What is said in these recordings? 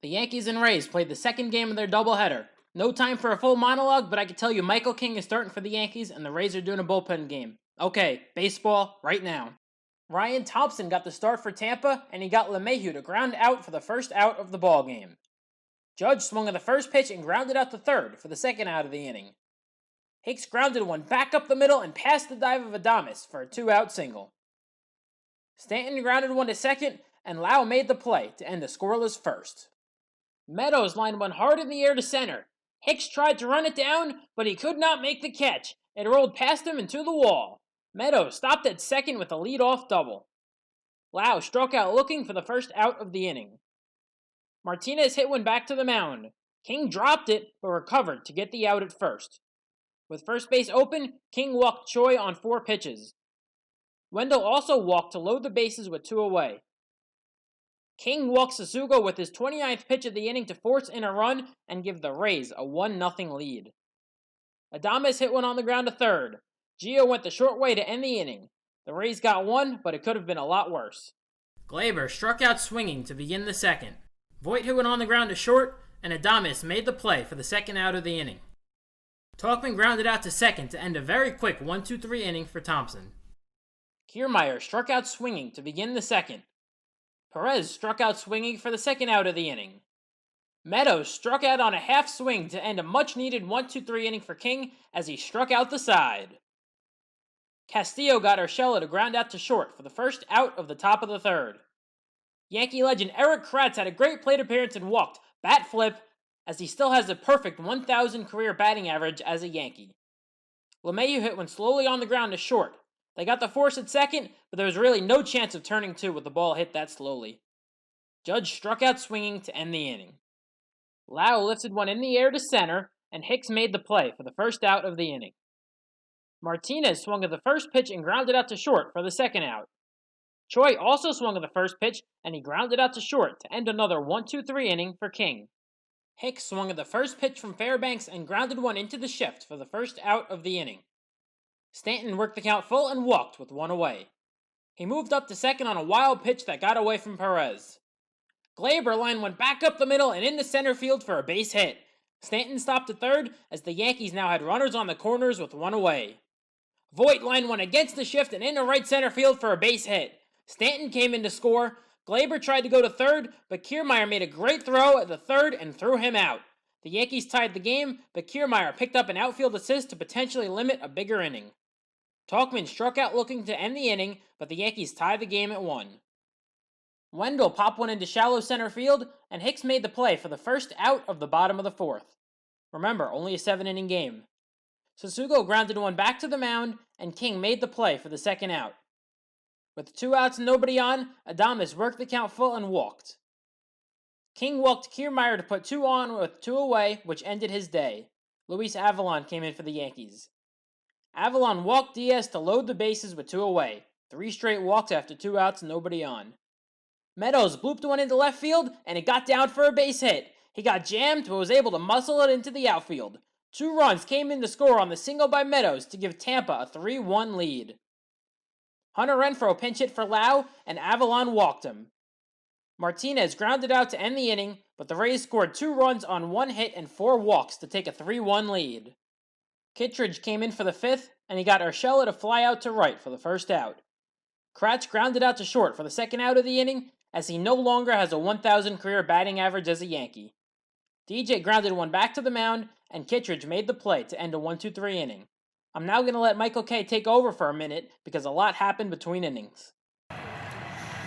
The Yankees and Rays played the second game of their doubleheader. No time for a full monologue, but I can tell you Michael King is starting for the Yankees and the Rays are doing a bullpen game. Okay, baseball, right now. Ryan Thompson got the start for Tampa, and he got LeMahieu to ground out for the first out of the ball game. Judge swung at the first pitch and grounded out to third for the second out of the inning. Hicks grounded one back up the middle and past the dive of Adames for a 2-out single. Stanton grounded one to second, and Lau made the play to end the scoreless first. Meadows lined one hard in the air to center. Hicks tried to run it down, but he could not make the catch. It rolled past him and to the wall. Meadows stopped at second with a lead-off double. Lau struck out looking for the first out of the inning. Martinez hit one back to the mound. King dropped it, but recovered to get the out at first. With first base open, King walked Choi on 4 pitches. Wendell also walked to load the bases with 2 away. King walked Sasugo with his 29th pitch of the inning to force in a run and give the Rays a 1-0 lead. Adames hit one on the ground to third. Gio went the short way to end the inning. The Rays got one, but it could have been a lot worse. Glaber struck out swinging to begin the second. Voit hit one on the ground to short, and Adames made the play for the second out of the inning. Talkman grounded out to second to end a very quick 1-2-3 inning for Thompson. Kiermaier struck out swinging to begin the second. Perez struck out swinging for the second out of the inning. Meadows struck out on a half swing to end a much-needed 1-2-3 inning for King as he struck out the side. Castillo got Urshela to ground out to short for the first out of the top of the third. Yankee legend Eric Kratz had a great plate appearance and walked, bat flip, as he still has a perfect 1,000 career batting average as a Yankee. LeMahieu hit one slowly on the ground to short. They got the force at second, but there was really no chance of turning 2 with the ball hit that slowly. Judge struck out swinging to end the inning. Lau lifted one in the air to center, and Hicks made the play for the first out of the inning. Martinez swung at the first pitch and grounded out to short for the second out. Choi also swung at the first pitch, and he grounded out to short to end another 1-2-3 inning for King. Hicks swung at the first pitch from Fairbanks and grounded one into the shift for the first out of the inning. Stanton worked the count full and walked with 1 away. He moved up to second on a wild pitch that got away from Perez. Glaber lined one back up the middle and into center field for a base hit. Stanton stopped at third as the Yankees now had runners on the corners with 1 away. Voit lined one against the shift and into right center field for a base hit. Stanton came in to score. Glaber tried to go to third, but Kiermaier made a great throw at the third and threw him out. The Yankees tied the game, but Kiermaier picked up an outfield assist to potentially limit a bigger inning. Talkman struck out looking to end the inning, but the Yankees tied the game at 1. Wendell popped one into shallow center field, and Hicks made the play for the first out of the bottom of the 4th. Remember, only a 7-inning game. Sasugo grounded one back to the mound, and King made the play for the second out. With 2 outs and nobody on, Adames worked the count full and walked. King walked Kiermaier to put 2 on with 2 away, which ended his day. Luis Avalon came in for the Yankees. Avalon walked Diaz to load the bases with 2 away. 3 straight walks after 2 outs and nobody on. Meadows blooped one into left field, and it got down for a base hit. He got jammed, but was able to muscle it into the outfield. 2 runs came in to score on the single by Meadows to give Tampa a 3-1 lead. Hunter Renfroe pinch hit for Lau, and Avalon walked him. Martinez grounded out to end the inning, but the Rays scored 2 runs on 1 hit and 4 walks to take a 3-1 lead. Kittredge came in for the 5th, and he got Urshela to fly out to right for the first out. Kratz grounded out to short for the second out of the inning, as he no longer has a 1,000 career batting average as a Yankee. DJ grounded one back to the mound, and Kittredge made the play to end a 1-2-3 inning. I'm now going to let Michael K. take over for a minute because a lot happened between innings.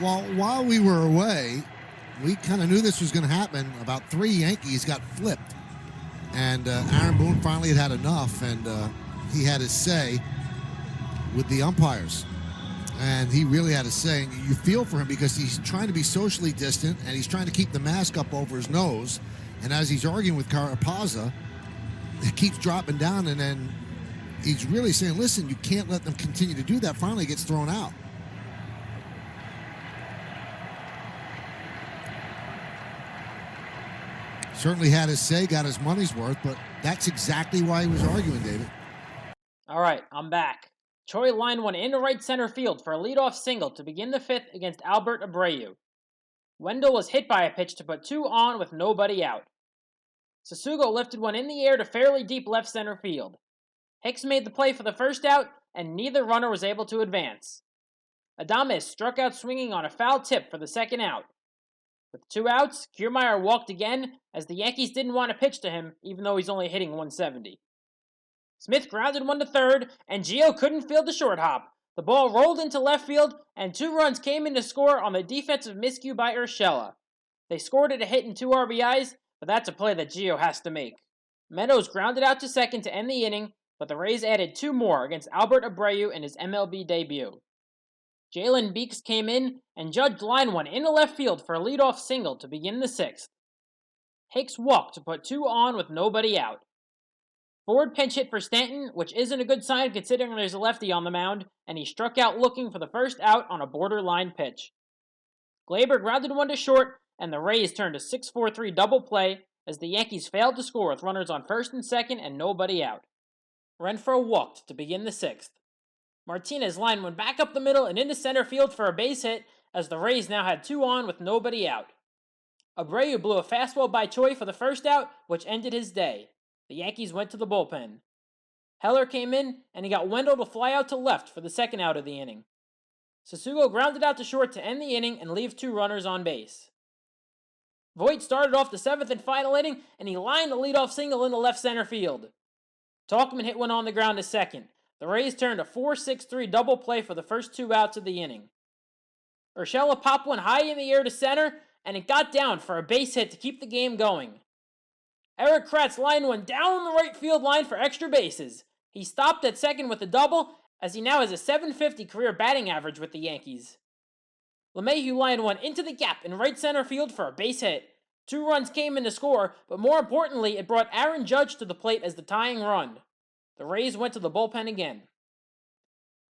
Well, while we were away, we kind of knew this was going to happen. About 3 Yankees got flipped. And Aaron Boone finally had enough, and he had his say with the umpires. And he really had his say. And you feel for him because he's trying to be socially distant, and he's trying to keep the mask up over his nose. And as he's arguing with Carapazza, it keeps dropping down, and then he's really saying, listen, you can't let them continue to do that. Finally, gets thrown out. Certainly had his say, got his money's worth, but that's exactly why he was arguing, David. All right, I'm back. Choi lined one into right center field for a leadoff single to begin the 5th against Albert Abreu. Wendell was hit by a pitch to put 2 on with nobody out. Sasugo lifted one in the air to fairly deep left center field. Hicks made the play for the first out, and neither runner was able to advance. Adames struck out swinging on a foul tip for the second out. With 2 outs, Kiermaier walked again, as the Yankees didn't want to pitch to him, even though he's only hitting 170. Smith grounded one to third, and Gio couldn't field the short hop. The ball rolled into left field, and 2 runs came in to score on the defensive miscue by Urshela. They scored it a hit and 2 RBIs, but that's a play that Gio has to make. Meadows grounded out to second to end the inning, but the Rays added 2 more against Albert Abreu in his MLB debut. Jalen Beeks came in, and Judge lined one into left field for a leadoff single to begin the 6th. Hicks walked to put 2 on with nobody out. Ford pinch hit for Stanton, which isn't a good sign considering there's a lefty on the mound, and he struck out looking for the first out on a borderline pitch. Glaber grounded one to short, and the Rays turned a 6-4-3 double play as the Yankees failed to score with runners on first and second and nobody out. Renfroe walked to begin the 6th. Martinez lined one back up the middle and into center field for a base hit as the Rays now had 2 on with nobody out. Abreu blew a fastball by Choi for the first out, which ended his day. The Yankees went to the bullpen. Heller came in, and he got Wendell to fly out to left for the second out of the inning. Sasugo grounded out to short to end the inning and leave 2 runners on base. Voit started off the 7th and final inning, and he lined a leadoff single into left center field. Talkman hit one on the ground to second. The Rays turned a 4-6-3 double play for the first 2 outs of the inning. Urshela popped one high in the air to center, and it got down for a base hit to keep the game going. Eric Kratz lined one down the right field line for extra bases. He stopped at second with a double, as he now has a .750 career batting average with the Yankees. LeMahieu lined one into the gap in right center field for a base hit. 2 runs came in to score, but more importantly, it brought Aaron Judge to the plate as the tying run. The Rays went to the bullpen again.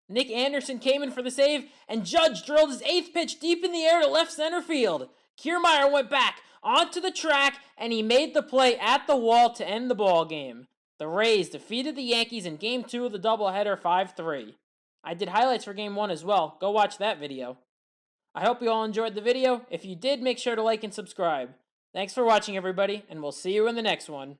Nick Anderson came in for the save, and Judge drilled his 8th pitch deep in the air to left center field. Kiermaier went back onto the track, and he made the play at the wall to end the ball game. The Rays defeated the Yankees in Game 2 of the doubleheader 5-3. I did highlights for Game 1 as well. Go watch that video. I hope you all enjoyed the video. If you did, make sure to like and subscribe. Thanks for watching, everybody, and we'll see you in the next one.